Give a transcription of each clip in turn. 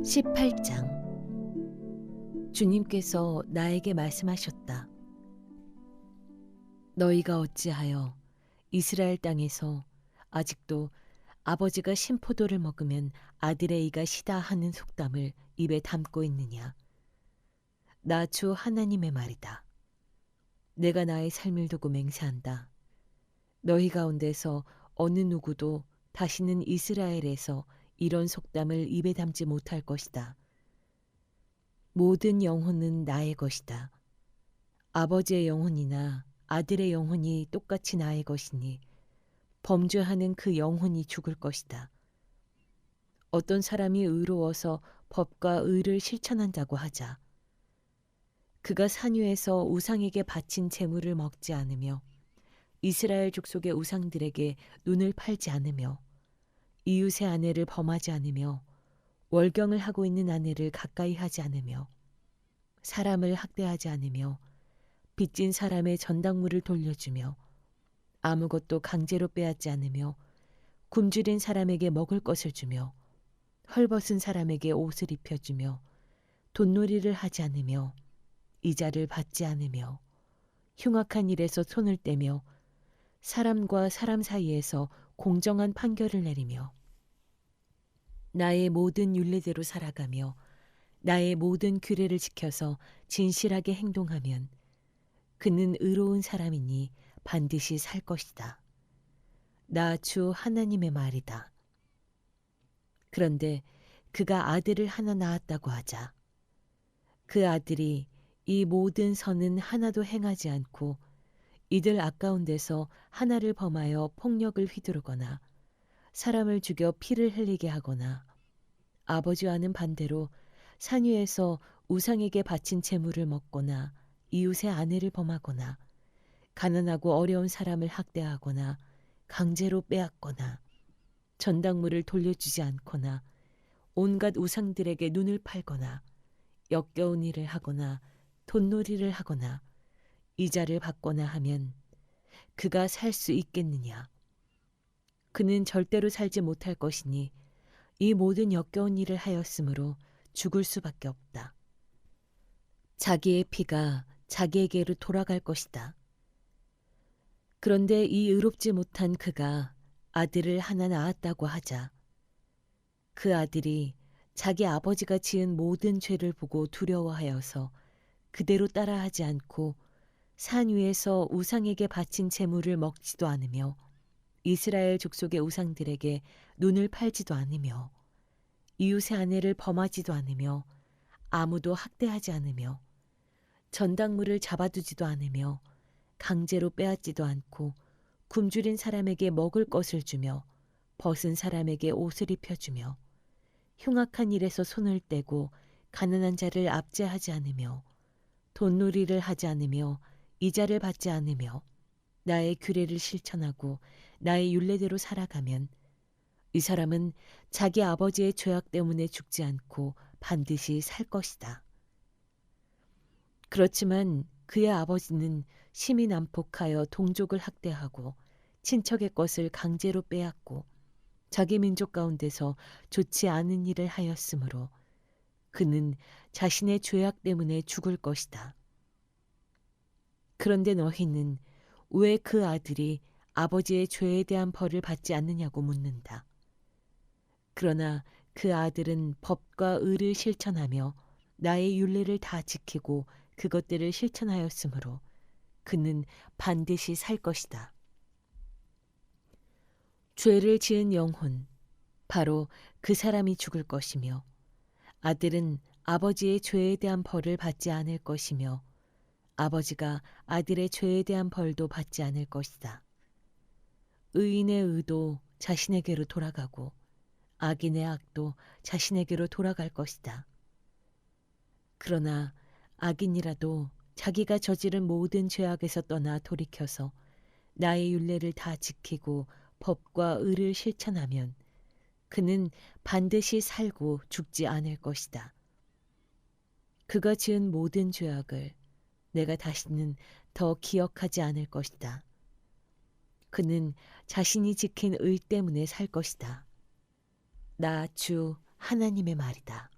18장. 주님께서 나에게 말씀하셨다. 너희가 어찌하여 이스라엘 땅에서 아직도 아버지가 신포도를 먹으면 아들의 이가 시다 하는 속담을 입에 담고 있느냐. 나 주 하나님의 말이다. 내가 나의 삶을 두고 맹세한다. 너희 가운데서 어느 누구도 다시는 이스라엘에서 이런 속담을 입에 담지 못할 것이다. 모든 영혼은 나의 것이다. 아버지의 영혼이나 아들의 영혼이 똑같이 나의 것이니 범죄하는 그 영혼이 죽을 것이다. 어떤 사람이 의로워서 법과 의를 실천한다고 하자. 그가 산 위에서 우상에게 바친 제물을 먹지 않으며 이스라엘 족속의 우상들에게 눈을 팔지 않으며 이웃의 아내를 범하지 않으며 월경을 하고 있는 아내를 가까이 하지 않으며 사람을 학대하지 않으며 빚진 사람의 전당물을 돌려주며 아무것도 강제로 빼앗지 않으며 굶주린 사람에게 먹을 것을 주며 헐벗은 사람에게 옷을 입혀주며 돈놀이를 하지 않으며 이자를 받지 않으며 흉악한 일에서 손을 떼며 사람과 사람 사이에서 공정한 판결을 내리며 나의 모든 율례대로 살아가며 나의 모든 규례를 지켜서 진실하게 행동하면 그는 의로운 사람이니 반드시 살 것이다. 나 주 하나님의 말이다. 그런데 그가 아들을 하나 낳았다고 하자. 그 아들이 이 모든 선은 하나도 행하지 않고 이들 아까운 데서 하나를 범하여 폭력을 휘두르거나 사람을 죽여 피를 흘리게 하거나 아버지와는 반대로 산 위에서 우상에게 바친 제물을 먹거나 이웃의 아내를 범하거나 가난하고 어려운 사람을 학대하거나 강제로 빼앗거나 전당물을 돌려주지 않거나 온갖 우상들에게 눈을 팔거나 역겨운 일을 하거나 돈놀이를 하거나 이자를 받거나 하면 그가 살 수 있겠느냐. 그는 절대로 살지 못할 것이니 이 모든 역겨운 일을 하였으므로 죽을 수밖에 없다. 자기의 피가 자기에게로 돌아갈 것이다. 그런데 이 의롭지 못한 그가 아들을 하나 낳았다고 하자. 그 아들이 자기 아버지가 지은 모든 죄를 보고 두려워하여서 그대로 따라하지 않고 산 위에서 우상에게 바친 제물을 먹지도 않으며 이스라엘 족속의 우상들에게 눈을 팔지도 않으며 이웃의 아내를 범하지도 않으며 아무도 학대하지 않으며 전당물을 잡아두지도 않으며 강제로 빼앗지도 않고 굶주린 사람에게 먹을 것을 주며 벗은 사람에게 옷을 입혀주며 흉악한 일에서 손을 떼고 가난한 자를 압제하지 않으며 돈놀이를 하지 않으며 이자를 받지 않으며 나의 규례를 실천하고 나의 율례대로 살아가면 이 사람은 자기 아버지의 죄악 때문에 죽지 않고 반드시 살 것이다. 그렇지만 그의 아버지는 심히 난폭하여 동족을 학대하고 친척의 것을 강제로 빼앗고 자기 민족 가운데서 좋지 않은 일을 하였으므로 그는 자신의 죄악 때문에 죽을 것이다. 그런데 너희는 왜 그 아들이 아버지의 죄에 대한 벌을 받지 않느냐고 묻는다. 그러나 그 아들은 법과 의를 실천하며 나의 율례를 다 지키고 그것들을 실천하였으므로 그는 반드시 살 것이다. 죄를 지은 영혼, 바로 그 사람이 죽을 것이며 아들은 아버지의 죄에 대한 벌을 받지 않을 것이며 아버지가 아들의 죄에 대한 벌도 받지 않을 것이다. 의인의 의도 자신에게로 돌아가고 악인의 악도 자신에게로 돌아갈 것이다. 그러나 악인이라도 자기가 저지른 모든 죄악에서 떠나 돌이켜서 나의 율례를 다 지키고 법과 의를 실천하면 그는 반드시 살고 죽지 않을 것이다. 그가 지은 모든 죄악을 내가 다시는 더 기억하지 않을 것이다. 그는 자신이 지킨 의 때문에 살 것이다. 나 주 하나님의 말이다.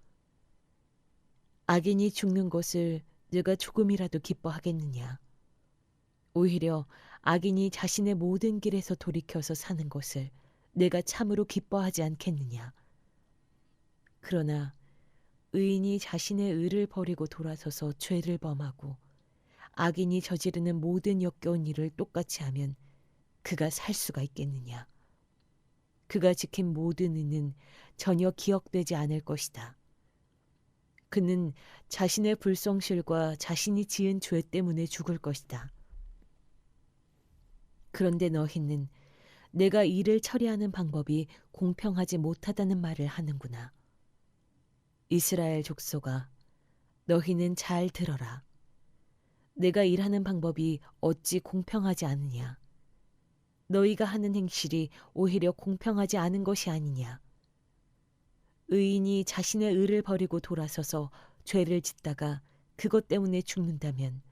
악인이 죽는 것을 네가 조금이라도 기뻐하겠느냐? 오히려 악인이 자신의 모든 길에서 돌이켜서 사는 것을 내가 참으로 기뻐하지 않겠느냐? 그러나 의인이 자신의 의를 버리고 돌아서서 죄를 범하고 악인이 저지르는 모든 역겨운 일을 똑같이 하면 그가 살 수가 있겠느냐? 그가 지킨 모든 의는 전혀 기억되지 않을 것이다. 그는 자신의 불성실과 자신이 지은 죄 때문에 죽을 것이다. 그런데 너희는 내가 일을 처리하는 방법이 공평하지 못하다는 말을 하는구나. 이스라엘 족속아, 너희는 잘 들어라. 내가 일하는 방법이 어찌 공평하지 않으냐? 너희가 하는 행실이 오히려 공평하지 않은 것이 아니냐? 의인이 자신의 의를 버리고 돌아서서 죄를 짓다가 그것 때문에 죽는다면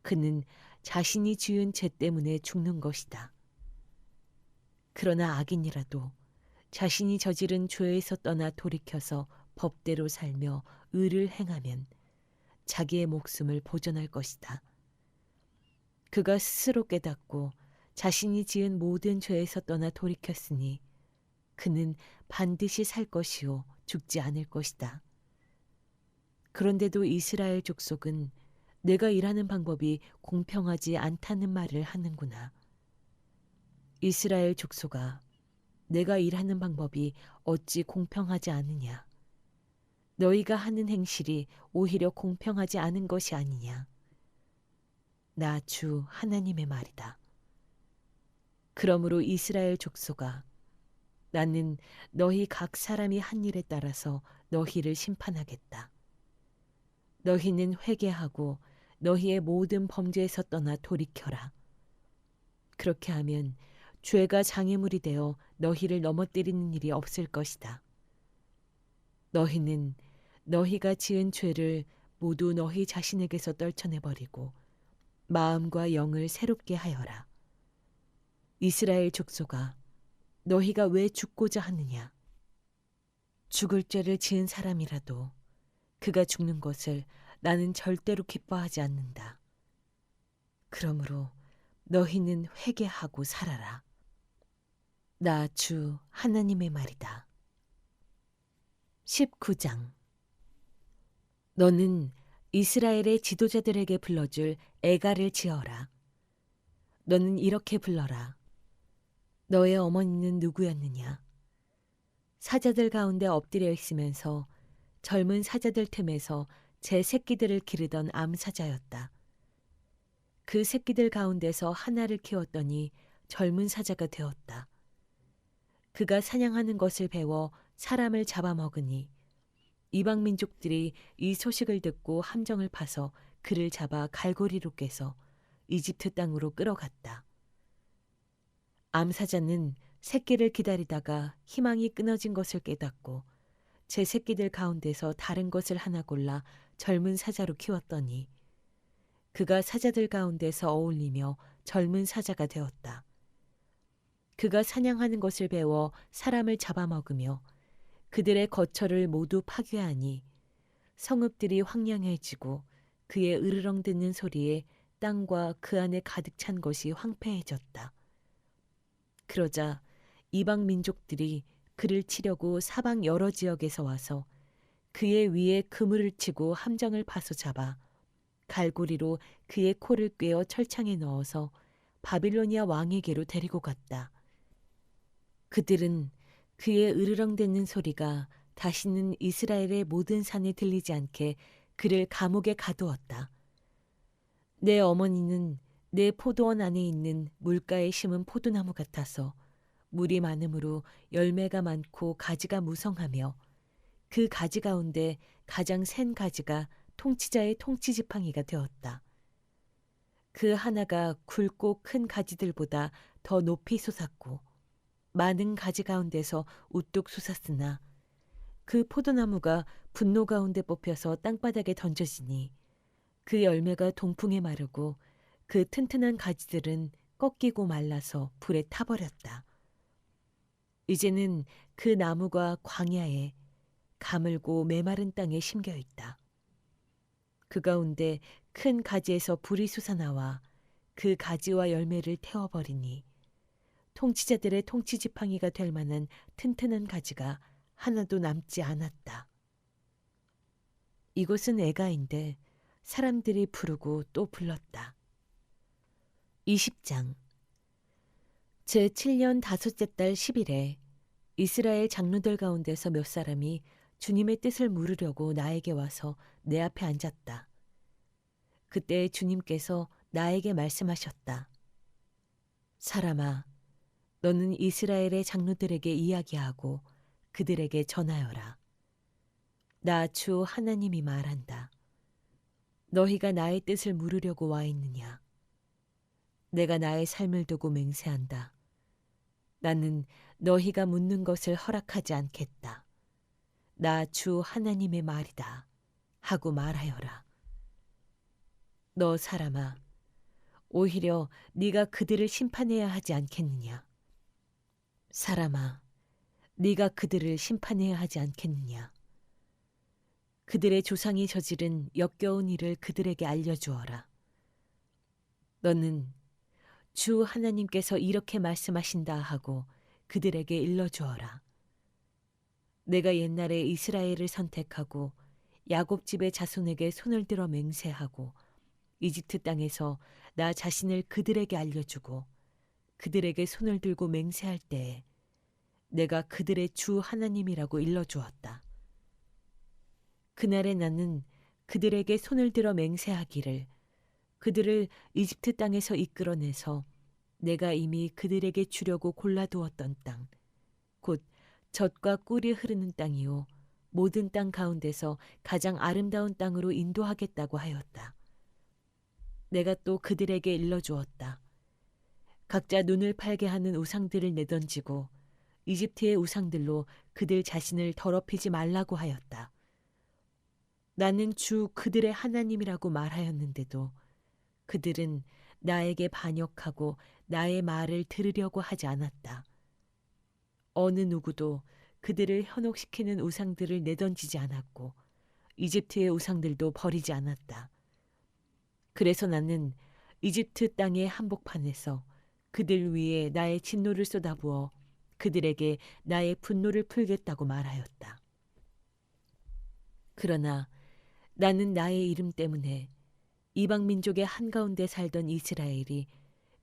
그는 자신이 지은 죄 때문에 죽는 것이다. 그러나 악인이라도 자신이 저지른 죄에서 떠나 돌이켜서 법대로 살며 의를 행하면 자기의 목숨을 보존할 것이다. 그가 스스로 깨닫고 자신이 지은 모든 죄에서 떠나 돌이켰으니 그는 반드시 살 것이요 죽지 않을 것이다. 그런데도 이스라엘 족속은 내가 일하는 방법이 공평하지 않다는 말을 하는구나. 이스라엘 족속아, 내가 일하는 방법이 어찌 공평하지 않으냐? 너희가 하는 행실이 오히려 공평하지 않은 것이 아니냐? 나 주 하나님의 말이다. 그러므로 이스라엘 족속아, 나는 너희 각 사람이 한 일에 따라서 너희를 심판하겠다. 너희는 회개하고 너희의 모든 범죄에서 떠나 돌이켜라. 그렇게 하면 죄가 장애물이 되어 너희를 넘어뜨리는 일이 없을 것이다. 너희는 너희가 지은 죄를 모두 너희 자신에게서 떨쳐내버리고 마음과 영을 새롭게 하여라. 이스라엘 족속아, 너희가 왜 죽고자 하느냐? 죽을 죄를 지은 사람이라도 그가 죽는 것을 나는 절대로 기뻐하지 않는다. 그러므로 너희는 회개하고 살아라. 나 주 하나님의 말이다. 19장. 너는 이스라엘의 지도자들에게 불러줄 애가를 지어라. 너는 이렇게 불러라. 너의 어머니는 누구였느냐? 사자들 가운데 엎드려 있으면서 젊은 사자들 틈에서 제 새끼들을 기르던 암사자였다. 그 새끼들 가운데서 하나를 키웠더니 젊은 사자가 되었다. 그가 사냥하는 것을 배워 사람을 잡아먹으니 이방 민족들이 이 소식을 듣고 함정을 파서 그를 잡아 갈고리로 꿰서 이집트 땅으로 끌어갔다. 암사자는 새끼를 기다리다가 희망이 끊어진 것을 깨닫고 제 새끼들 가운데서 다른 것을 하나 골라 젊은 사자로 키웠더니 그가 사자들 가운데서 어울리며 젊은 사자가 되었다. 그가 사냥하는 것을 배워 사람을 잡아먹으며 그들의 거처를 모두 파괴하니 성읍들이 황량해지고 그의 으르렁 듣는 소리에 땅과 그 안에 가득 찬 것이 황폐해졌다. 그러자 이방 민족들이 그를 치려고 사방 여러 지역에서 와서 그의 위에 그물을 치고 함정을 파서 잡아 갈고리로 그의 코를 꿰어 철창에 넣어서 바빌로니아 왕에게로 데리고 갔다. 그들은 그의 으르렁대는 소리가 다시는 이스라엘의 모든 산에 들리지 않게 그를 감옥에 가두었다. 내 어머니는 내 포도원 안에 있는 물가에 심은 포도나무 같아서 물이 많으므로 열매가 많고 가지가 무성하며 그 가지 가운데 가장 센 가지가 통치자의 통치지팡이가 되었다. 그 하나가 굵고 큰 가지들보다 더 높이 솟았고 많은 가지 가운데서 우뚝 솟았으나 그 포도나무가 분노 가운데 뽑혀서 땅바닥에 던져지니 그 열매가 동풍에 마르고 그 튼튼한 가지들은 꺾이고 말라서 불에 타버렸다. 이제는 그 나무가 광야에 가물고 메마른 땅에 심겨 있다. 그 가운데 큰 가지에서 불이 솟아나와 그 가지와 열매를 태워버리니 통치자들의 통치지팡이가 될 만한 튼튼한 가지가 하나도 남지 않았다. 이곳은 애가인데 사람들이 부르고 또 불렀다. 20장 제7년 다섯째 달 10일에 이스라엘 장로들 가운데서 몇 사람이 주님의 뜻을 물으려고 나에게 와서 내 앞에 앉았다. 그때 주님께서 나에게 말씀하셨다. 사람아, 너는 이스라엘의 장로들에게 이야기하고 그들에게 전하여라. 나 주 하나님이 말한다. 너희가 나의 뜻을 물으려고 와 있느냐? 내가 나의 삶을 두고 맹세한다. 나는 너희가 묻는 것을 허락하지 않겠다. 나 주 하나님의 말이다. 하고 말하여라. 너 사람아, 오히려 네가 그들을 심판해야 하지 않겠느냐? 사람아, 네가 그들을 심판해야 하지 않겠느냐? 그들의 조상이 저지른 역겨운 일을 그들에게 알려주어라. 너는 주 하나님께서 이렇게 말씀하신다 하고 그들에게 일러주어라. 내가 옛날에 이스라엘을 선택하고 야곱 집의 자손에게 손을 들어 맹세하고 이집트 땅에서 나 자신을 그들에게 알려주고 그들에게 손을 들고 맹세할 때에 내가 그들의 주 하나님이라고 일러주었다. 그날에 나는 그들에게 손을 들어 맹세하기를 그들을 이집트 땅에서 이끌어내서 내가 이미 그들에게 주려고 골라두었던 땅, 곧 젖과 꿀이 흐르는 땅이요 모든 땅 가운데서 가장 아름다운 땅으로 인도하겠다고 하였다. 내가 또 그들에게 일러주었다. 각자 눈을 팔게 하는 우상들을 내던지고 이집트의 우상들로 그들 자신을 더럽히지 말라고 하였다. 나는 주 그들의 하나님이라고 말하였는데도 그들은 나에게 반역하고 나의 말을 들으려고 하지 않았다. 어느 누구도 그들을 현혹시키는 우상들을 내던지지 않았고 이집트의 우상들도 버리지 않았다. 그래서 나는 이집트 땅의 한복판에서 그들 위에 나의 진노를 쏟아부어 그들에게 나의 분노를 풀겠다고 말하였다. 그러나 나는 나의 이름 때문에 이방 민족의 한가운데 살던 이스라엘이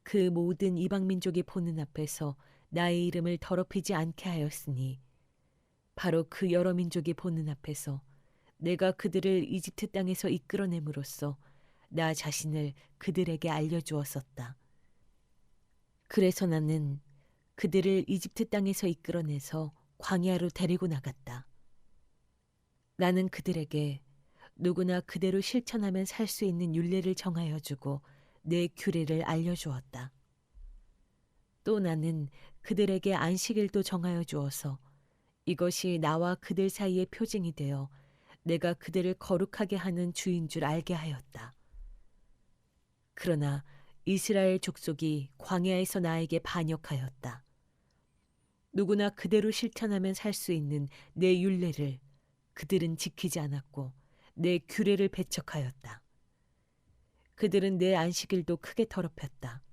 그 모든 이방 민족이 보는 앞에서 나의 이름을 더럽히지 않게 하였으니 바로 그 여러 민족이 보는 앞에서 내가 그들을 이집트 땅에서 이끌어냄으로써 나 자신을 그들에게 알려주었었다. 그래서 나는 그들을 이집트 땅에서 이끌어내서 광야로 데리고 나갔다. 나는 그들에게 누구나 그대로 실천하면 살 수 있는 율례를 정하여 주고 내 규례를 알려주었다. 또 나는 그들에게 안식일도 정하여 주어서 이것이 나와 그들 사이의 표징이 되어 내가 그들을 거룩하게 하는 주인 줄 알게 하였다. 그러나 이스라엘 족속이 광야에서 나에게 반역하였다. 누구나 그대로 실천하면 살 수 있는 내 율례를 그들은 지키지 않았고 내 규례를 배척하였다. 그들은 내 안식일도 크게 더럽혔다.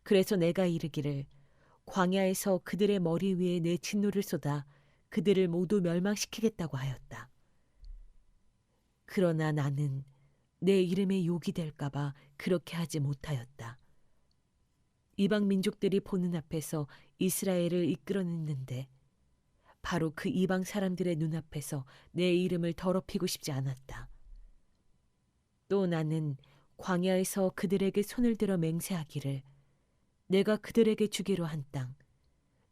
그래서 내가 이르기를 광야에서 그들의 머리 위에 내 진노를 쏟아 그들을 모두 멸망시키겠다고 하였다. 그러나 나는 내 이름에 욕이 될까 봐 그렇게 하지 못하였다. 이방 민족들이 보는 앞에서 이스라엘을 이끌어냈는데 바로 그 이방 사람들의 눈앞에서 내 이름을 더럽히고 싶지 않았다. 또 나는 광야에서 그들에게 손을 들어 맹세하기를 내가 그들에게 주기로 한 땅,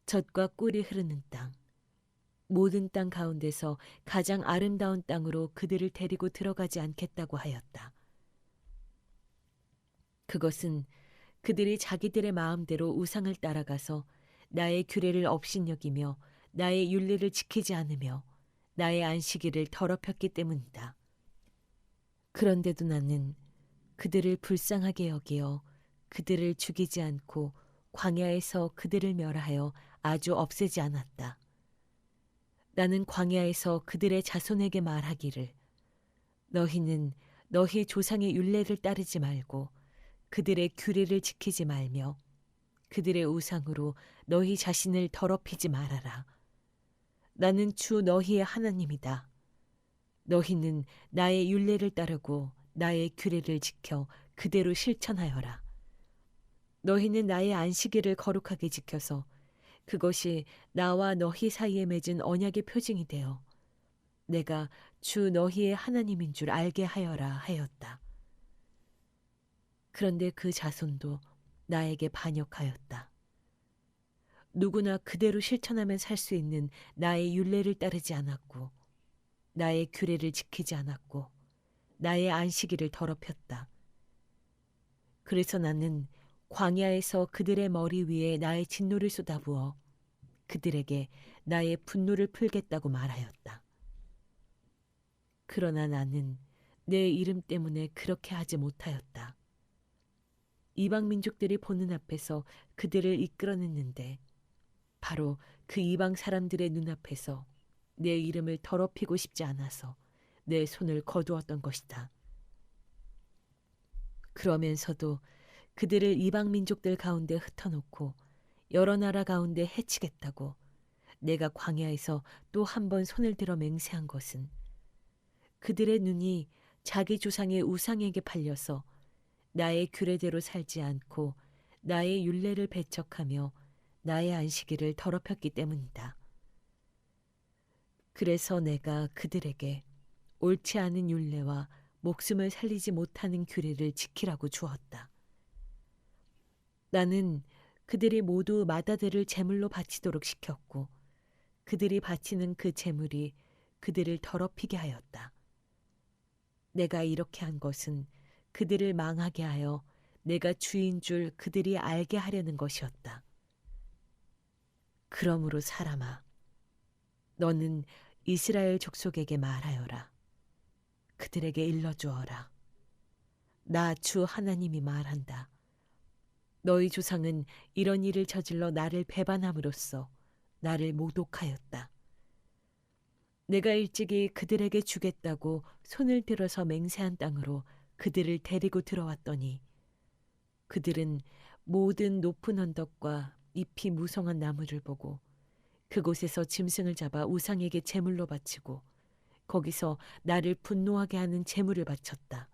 젖과 꿀이 흐르는 땅, 모든 땅 가운데서 가장 아름다운 땅으로 그들을 데리고 들어가지 않겠다고 하였다. 그것은 그들이 자기들의 마음대로 우상을 따라가서 나의 규례를 업신여기며 나의 율례를 지키지 않으며 나의 안식일을 더럽혔기 때문이다. 그런데도 나는 그들을 불쌍하게 여기어 그들을 죽이지 않고 광야에서 그들을 멸하여 아주 없애지 않았다. 나는 광야에서 그들의 자손에게 말하기를 너희는 너희 조상의 율례를 따르지 말고 그들의 규례를 지키지 말며 그들의 우상으로 너희 자신을 더럽히지 말아라. 나는 주 너희의 하나님이다. 너희는 나의 율례를 따르고 나의 규례를 지켜 그대로 실천하여라. 너희는 나의 안식일을 거룩하게 지켜서 그것이 나와 너희 사이에 맺은 언약의 표징이 되어 내가 주 너희의 하나님인 줄 알게 하여라 하였다. 그런데 그 자손도 나에게 반역하였다. 누구나 그대로 실천하면 살 수 있는 나의 율례를 따르지 않았고 나의 규례를 지키지 않았고 나의 안식일을 더럽혔다. 그래서 나는 광야에서 그들의 머리 위에 나의 진노를 쏟아부어 그들에게 나의 분노를 풀겠다고 말하였다. 그러나 나는 내 이름 때문에 그렇게 하지 못하였다. 이방 민족들이 보는 앞에서 그들을 이끌어냈는데 바로 그 이방 사람들의 눈앞에서 내 이름을 더럽히고 싶지 않아서 내 손을 거두었던 것이다. 그러면서도 그들을 이방 민족들 가운데 흩어놓고 여러 나라 가운데 해치겠다고 내가 광야에서 또 한 번 손을 들어 맹세한 것은 그들의 눈이 자기 조상의 우상에게 팔려서 나의 규례대로 살지 않고 나의 율례를 배척하며 나의 안식일을 더럽혔기 때문이다. 그래서 내가 그들에게 옳지 않은 율례와 목숨을 살리지 못하는 규례를 지키라고 주었다. 나는 그들이 모두 마다들을 제물로 바치도록 시켰고 그들이 바치는 그 제물이 그들을 더럽히게 하였다. 내가 이렇게 한 것은 그들을 망하게 하여 내가 주인 줄 그들이 알게 하려는 것이었다. 그러므로 사람아, 너는 이스라엘 족속에게 말하여라. 그들에게 일러주어라. 나 주 하나님이 말한다. 너희 조상은 이런 일을 저질러 나를 배반함으로써 나를 모독하였다. 내가 일찍이 그들에게 주겠다고 손을 들어서 맹세한 땅으로 그들을 데리고 들어왔더니 그들은 모든 높은 언덕과 잎이 무성한 나무를 보고 그곳에서 짐승을 잡아 우상에게 제물로 바치고 거기서 나를 분노하게 하는 제물을 바쳤다.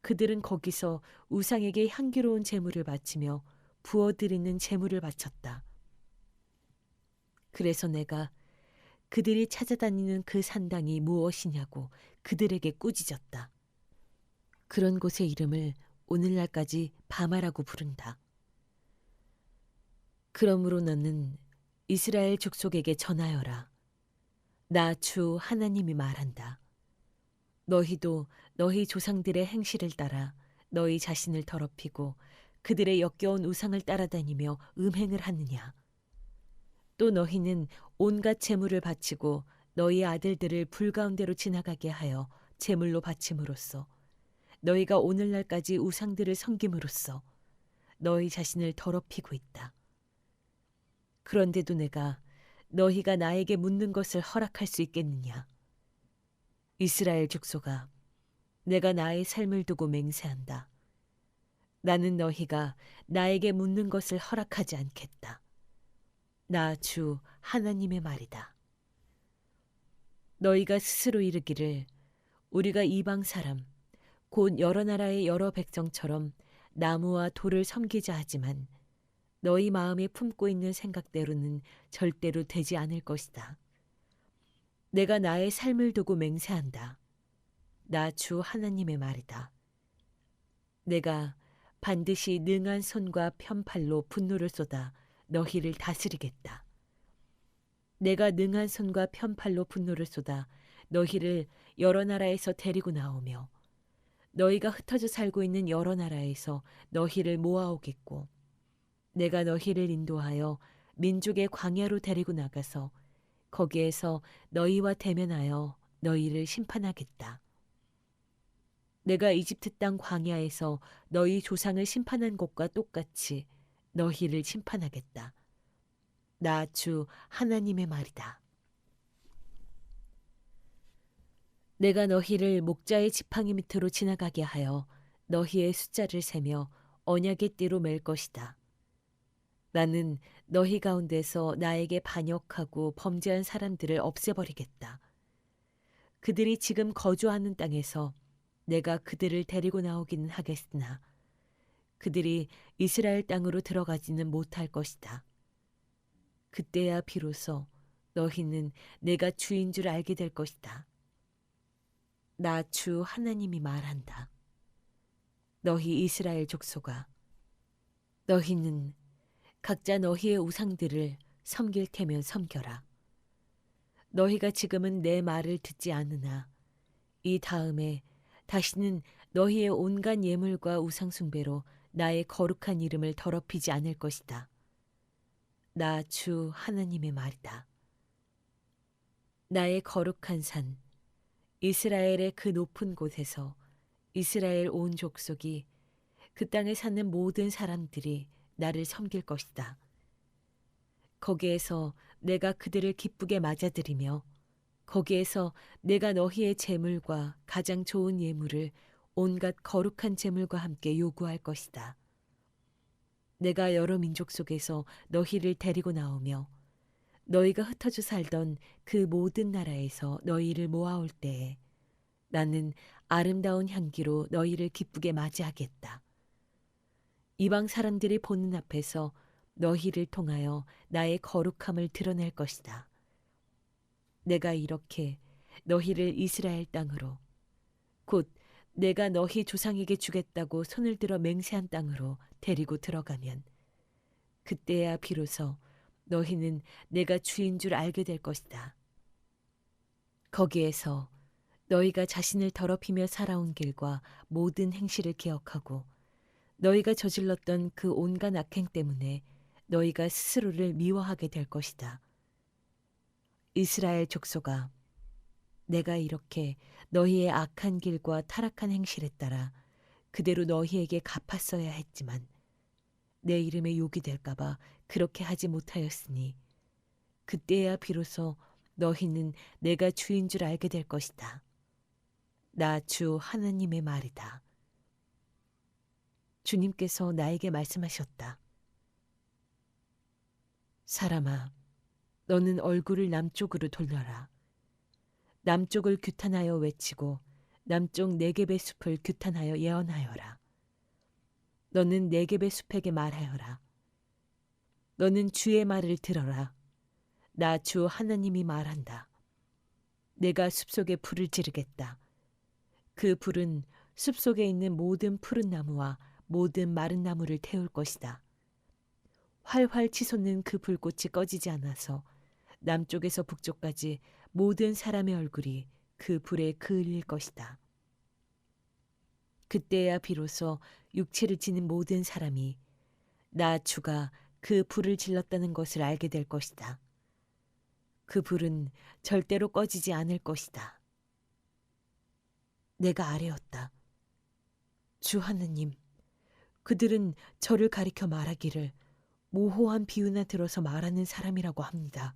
그들은 거기서 우상에게 향기로운 제물을 바치며 부어드리는 제물을 바쳤다. 그래서 내가 그들이 찾아다니는 그 산당이 무엇이냐고 그들에게 꾸짖었다. 그런 곳의 이름을 오늘날까지 바마라고 부른다. 그러므로 너는 이스라엘 족속에게 전하여라. 나 주 하나님이 말한다. 너희도 너희 조상들의 행실을 따라 너희 자신을 더럽히고 그들의 역겨운 우상을 따라다니며 음행을 하느냐. 또 너희는 온갖 제물을 바치고 너희 아들들을 불 가운데로 지나가게 하여 제물로 바침으로써 너희가 오늘날까지 우상들을 섬김으로써 너희 자신을 더럽히고 있다. 그런데도 내가 너희가 나에게 묻는 것을 허락할 수 있겠느냐. 이스라엘 족속아, 내가 나의 삶을 두고 맹세한다. 나는 너희가 나에게 묻는 것을 허락하지 않겠다. 나 주 하나님의 말이다. 너희가 스스로 이르기를 우리가 이방 사람 곧 여러 나라의 여러 백성처럼 나무와 돌을 섬기자 하지만 너희 마음에 품고 있는 생각대로는 절대로 되지 않을 것이다. 내가 나의 삶을 두고 맹세한다. 나 주 하나님의 말이다. 내가 반드시 능한 손과 편팔로 분노를 쏟아 너희를 다스리겠다. 내가 능한 손과 편팔로 분노를 쏟아 너희를 여러 나라에서 데리고 나오며 너희가 흩어져 살고 있는 여러 나라에서 너희를 모아오겠고 내가 너희를 인도하여 민족의 광야로 데리고 나가서 거기에서 너희와 대면하여 너희를 심판하겠다. 내가 이집트 땅 광야에서 너희 조상을 심판한 것과 똑같이 너희를 심판하겠다. 나 주 하나님의 말이다. 내가 너희를 목자의 지팡이 밑으로 지나가게 하여 너희의 숫자를 세며 언약의 띠로 맬 것이다. 나는 너희 가운데서 나에게 반역하고 범죄한 사람들을 없애버리겠다. 그들이 지금 거주하는 땅에서 내가 그들을 데리고 나오기는 하겠으나 그들이 이스라엘 땅으로 들어가지는 못할 것이다. 그때야 비로소 너희는 내가 주인 줄 알게 될 것이다. 나 주 하나님이 말한다. 너희 이스라엘 족속아, 너희는 각자 너희의 우상들을 섬길 테면 섬겨라. 너희가 지금은 내 말을 듣지 않으나 이 다음에 다시는 너희의 온갖 예물과 우상 숭배로 나의 거룩한 이름을 더럽히지 않을 것이다. 나 주 하나님의 말이다. 나의 거룩한 산, 이스라엘의 그 높은 곳에서 이스라엘 온 족속이 그 땅에 사는 모든 사람들이 나를 섬길 것이다. 거기에서 내가 그들을 기쁘게 맞아들이며 거기에서 내가 너희의 재물과 가장 좋은 예물을 온갖 거룩한 재물과 함께 요구할 것이다. 내가 여러 민족 속에서 너희를 데리고 나오며 너희가 흩어져 살던 그 모든 나라에서 너희를 모아올 때에 나는 아름다운 향기로 너희를 기쁘게 맞이하겠다. 이방 사람들이 보는 앞에서 너희를 통하여 나의 거룩함을 드러낼 것이다. 내가 이렇게 너희를 이스라엘 땅으로 곧 내가 너희 조상에게 주겠다고 손을 들어 맹세한 땅으로 데리고 들어가면 그때야 비로소 너희는 내가 주인 줄 알게 될 것이다. 거기에서 너희가 자신을 더럽히며 살아온 길과 모든 행실을 기억하고 너희가 저질렀던 그 온갖 악행 때문에 너희가 스스로를 미워하게 될 것이다. 이스라엘 족속아, 내가 이렇게 너희의 악한 길과 타락한 행실에 따라 그대로 너희에게 갚았어야 했지만 내 이름에 욕이 될까봐 그렇게 하지 못하였으니 그때야 비로소 너희는 내가 주인 줄 알게 될 것이다. 나 주 하나님의 말이다. 주님께서 나에게 말씀하셨다. 사람아, 너는 얼굴을 남쪽으로 돌려라. 남쪽을 규탄하여 외치고 남쪽 네겝의 숲을 규탄하여 예언하여라. 너는 네겝의 숲에게 말하여라. 너는 주의 말을 들어라. 나 주 하나님이 말한다. 내가 숲속에 불을 지르겠다. 그 불은 숲속에 있는 모든 푸른 나무와 모든 마른 나무를 태울 것이다. 활활 치솟는 그 불꽃이 꺼지지 않아서 남쪽에서 북쪽까지 모든 사람의 얼굴이 그 불에 그을릴 것이다. 그때야 비로소 육체를 지닌 모든 사람이 나 주가 그 불을 질렀다는 것을 알게 될 것이다. 그 불은 절대로 꺼지지 않을 것이다. 내가 아뢰었다. 주 하느님, 그들은 저를 가리켜 말하기를 모호한 비유나 들어서 말하는 사람이라고 합니다.